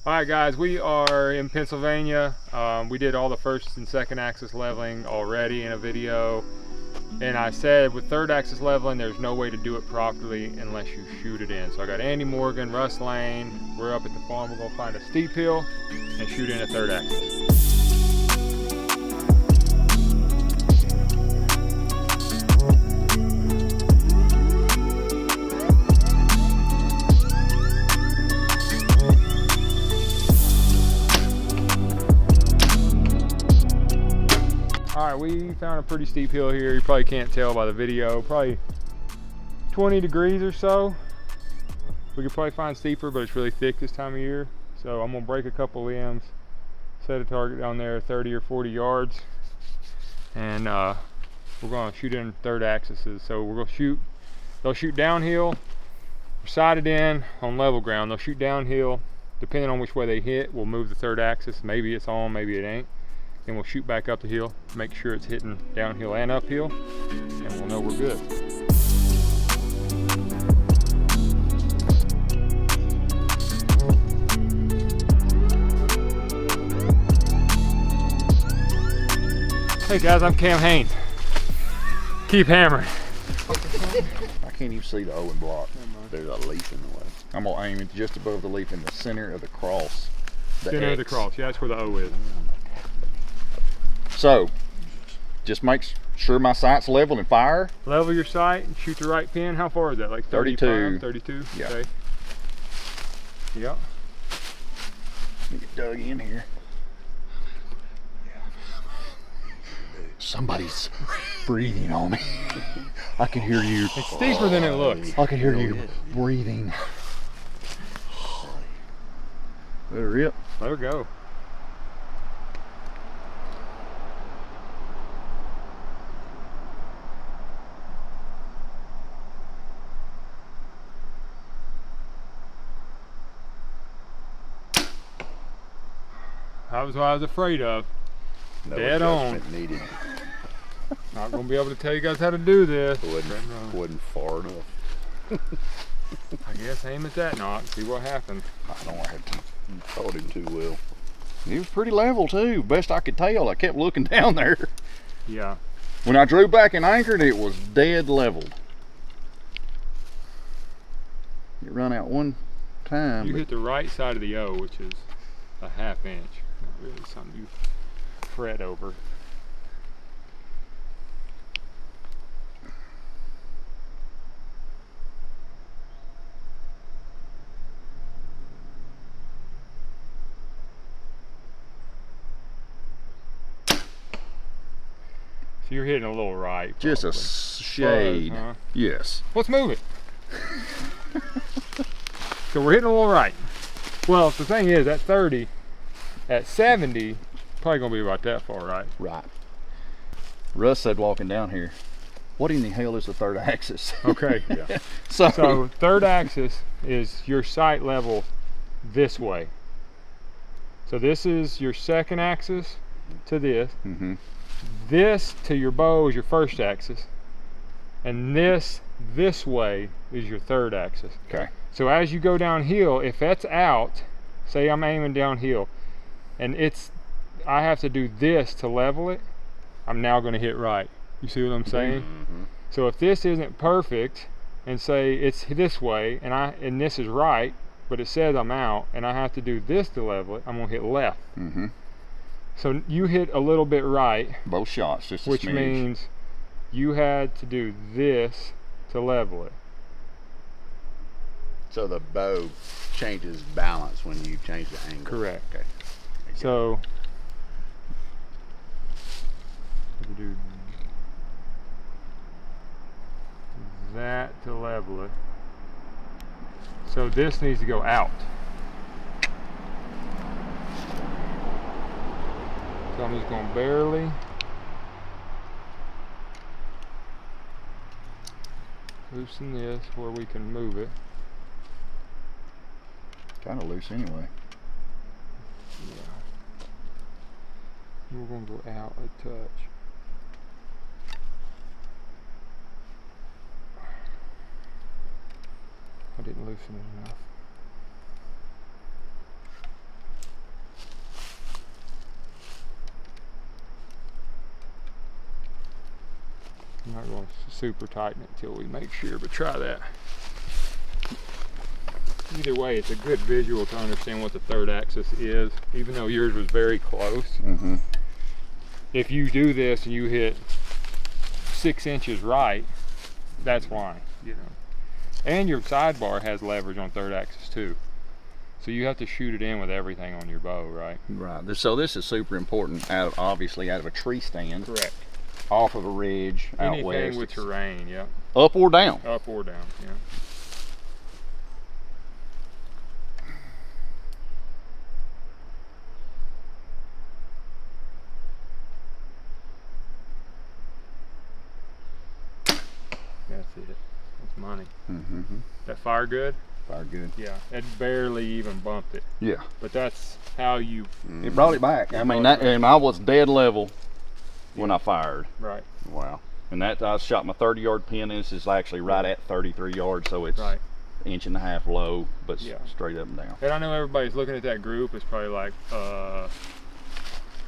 All right, guys, we are in Pennsylvania. We did all the first and second axis leveling already in a video. And I said with third axis leveling, there's no way to do it properly unless you shoot it in. So I got Andy Morgan, Russ Lane. We're up at the farm. We're gonna find a steep hill and shoot in a third axis. All right, we found a pretty steep hill here. You probably can't tell by the video, probably 20 degrees or so. We could probably find steeper, but it's really thick this time of year. So I'm gonna break a couple limbs, set a target down there 30 or 40 yards, and we're gonna shoot in third axes. So we're gonna shoot, they'll shoot downhill, we're sighted in on level ground. They'll shoot downhill. Depending on which way they hit, we'll move the third axis. Maybe it's on, maybe it ain't. Then we'll shoot back up the hill, make sure it's hitting downhill and uphill, and we'll know we're good. Hey guys, I'm Cam Haines. Keep hammering. I can't even see the Owen block. There's a leaf in the way. I'm gonna aim it just above the leaf in the center of the cross. Center of the cross, yeah, that's where the O is. So, just make sure my sight's level and fire. Level your sight and shoot the right pin. How far is that? Like 32. 32? Yeah. Okay. Yeah. Let me get dug in here. Somebody's breathing on me. I can hear you. It's steeper than it looks. I can hear you breathing. Let her rip. Let her go. That was what I was afraid of. No Dead on. adjustment needed. Not gonna be able to tell you guys how to do this. Wasn't far enough. I guess aim at that knot and see what happens. I don't have to. You taught him too well. He was pretty level too, best I could tell. I kept looking down there. Yeah. When I drew back and anchored, it was dead leveled. It run out one time. You hit the right side of the O, which is a ½ inch. Not really something you fret over. So you're hitting a little right. Probably. Just a shade. Huh? Yes. Let's move it. So we're hitting a little right. Well, the thing is, at 30, at 70, probably gonna be about that far right. Right. Russ said walking down here, what in the hell is the third axis? Okay. Yeah. So third axis is your sight level this way. So this is your second axis to this. Mm-hmm. This to your bow is your first axis. And this way is your third axis. Okay. So as you go downhill, if that's out, say I'm aiming downhill, and I have to do this to level it, I'm now going to hit right. You see what I'm saying? Mm-hmm. So if this isn't perfect, and say it's this way, and this is right, but it says I'm out, and I have to do this to level it, I'm going to hit left. Mm-hmm. So you hit a little bit right, Both shots, just a which smidge. means you had to do this to level it. So the bow changes balance when you change the angle. Correct. Okay. So you do that to level it. So this needs to go out. So I'm just going to barely loosen this where we can move it. Kind of loose anyway. Yeah. We're going to go out a touch. I didn't loosen it enough. I'm not going to super tighten it until we make sure, but try that. Either way, it's a good visual to understand what the third axis is, even though yours was very close. Mm-hmm. If you do this and you hit 6 inches right, that's why, you know. And your sidebar has leverage on third axis too. So you have to shoot it in with everything on your bow, right? Right. So this is super important. Obviously, out of a tree stand. Correct. Off of a ridge, out Anything west. with terrain, yeah. Up or down. Up or down, yeah. That's it. That's money. Mm-hmm. That fire good? Fire good. Yeah. It barely even bumped it. Yeah. But that's how you. It brought it back. I mean, that, and I was dead level when I fired. Right. Wow. And that I shot my 30-yard pin, and this is actually right at 33 yards, so it's Right. inch and a half low, but Yeah. straight up and down. And I know everybody's looking at that group. It's probably like,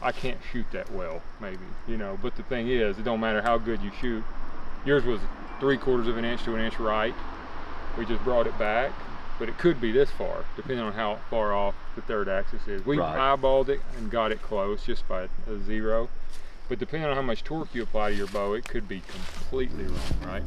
I can't shoot that well, maybe, you know. But the thing is, it don't matter how good you shoot. Yours was 3/4 of an inch to an inch right. We just brought it back, but it could be this far, depending on how far off the third axis is. We Right. eyeballed it and got it close just by a 0. But depending on how much torque you apply to your bow, it could be completely wrong, right?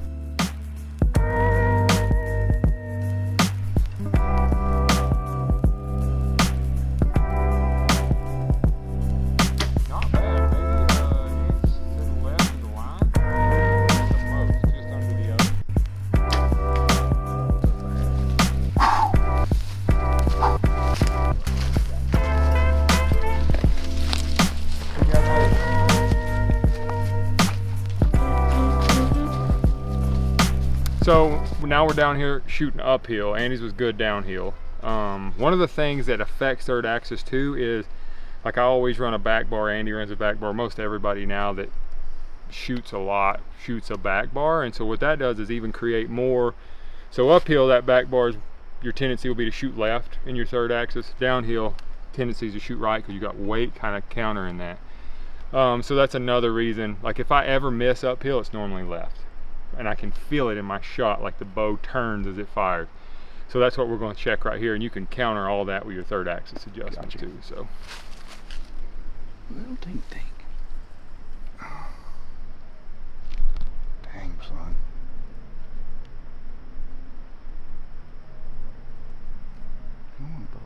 Not bad. Maybe an inch to the left of the line. At the most, just under the other. So now we're down here shooting uphill. Andy's was good downhill. One of the things that affects third axis too is, like, I always run a back bar. Andy runs a back bar. Most everybody now that shoots a lot shoots a back bar, and so what that does is even create more. So uphill, that back bar is, your tendency will be to shoot left in your third axis. Downhill, tendencies to shoot right because you got weight kind of countering that. So that's another reason. Like, if I ever miss uphill, it's normally left, and I can feel it in my shot, like the bow turns as it fires. So that's what we're going to check right here, and you can counter all that with your third axis adjustments too. So Little tink tink. Dang, son. Come on, Bo.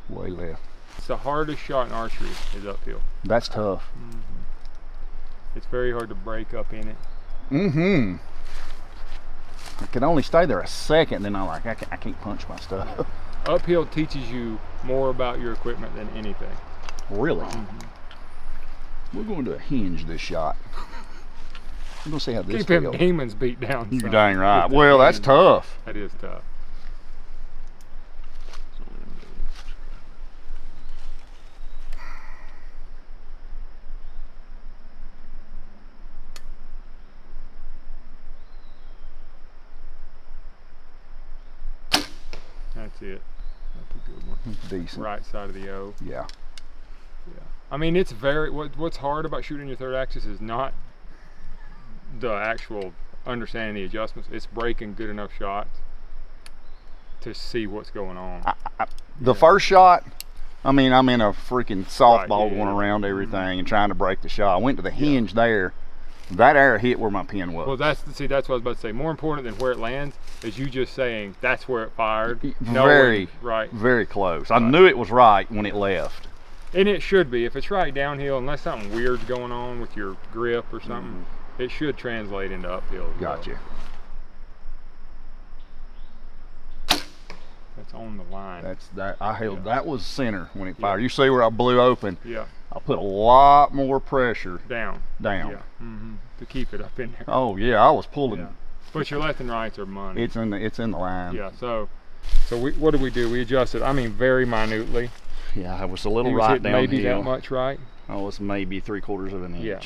Way left. it's the hardest shot in archery is uphill. That's tough. It's very hard to break up in it. Mm-hmm. I can only stay there a second, then I'm like, I can't punch my stuff. Uphill teaches you more about your equipment than anything. Really? We're going to a hinge this shot. We're going to see how this Keep them feels. demons beat down. You're son. dang right. Keep them Well, that's demons- tough. That is tough. That's it. That's a good one. Decent. Right side of the O. Yeah. Yeah. I mean, it's very, what's hard about shooting your third axis is not the actual understanding the adjustments. It's breaking good enough shots to see what's going on. The first shot, I mean, I'm in a freaking softball Right, yeah. going around everything and trying to break the shot. I went to the hinge there. That arrow hit where my pin was. Well, that's what I was about to say. More important than where it lands is you just saying that's where it fired. Very, right. very close. I knew it was right when it left. And it should be. If it's right downhill, unless something weird's going on with your grip or something, it should translate into uphill as well. Gotcha. That's on the line. That's that. I held. Yeah. That was center when it Yeah. fired. You see where I blew open? Yeah. I put a lot more pressure Down. down. Yeah. To keep it up in there. Oh yeah, I was pulling. Yeah. But your left and rights are money. It's in the line. Yeah. So what did we do? We adjusted. I mean, very minutely. Yeah, it was a little He was right hitting maybe downhill. that much, right? Oh, it's maybe 3/4 of an inch. Yeah.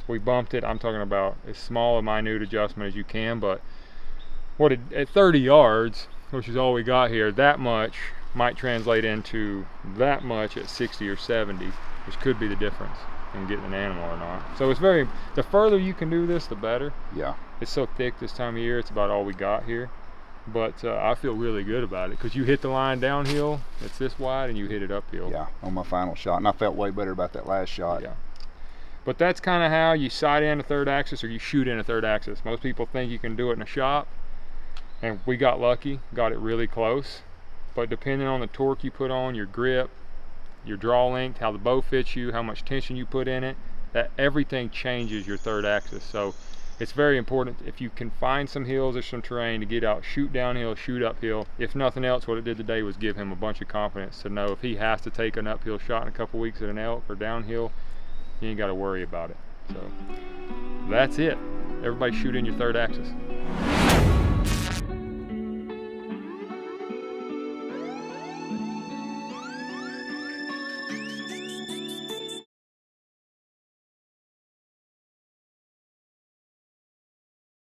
We bumped it. I'm talking about as small a minute adjustment as you can, but at 30 yards, which is all we got here, that much might translate into that much at 60 or 70, which could be the difference in getting an animal or not. So it's very, the further you can do this, the better. Yeah. It's so thick this time of year, it's about all we got here. But I feel really good about it because you hit the line downhill, it's this wide, and you hit it uphill. Yeah, on my final shot, and I felt way better about that last shot. Yeah. But that's kind of how you sight in a third axis or you shoot in a third axis. Most people think you can do it in a shop, and we got lucky, got it really close. But depending on the torque you put on, your grip, your draw length, how the bow fits you, how much tension you put in it, that everything changes your third axis. So it's very important if you can find some hills or some terrain to get out, shoot downhill, shoot uphill. If nothing else, what it did today was give him a bunch of confidence to know if he has to take an uphill shot in a couple weeks at an elk or downhill, you ain't got to worry about it. So that's it. Everybody shoot in your third axis.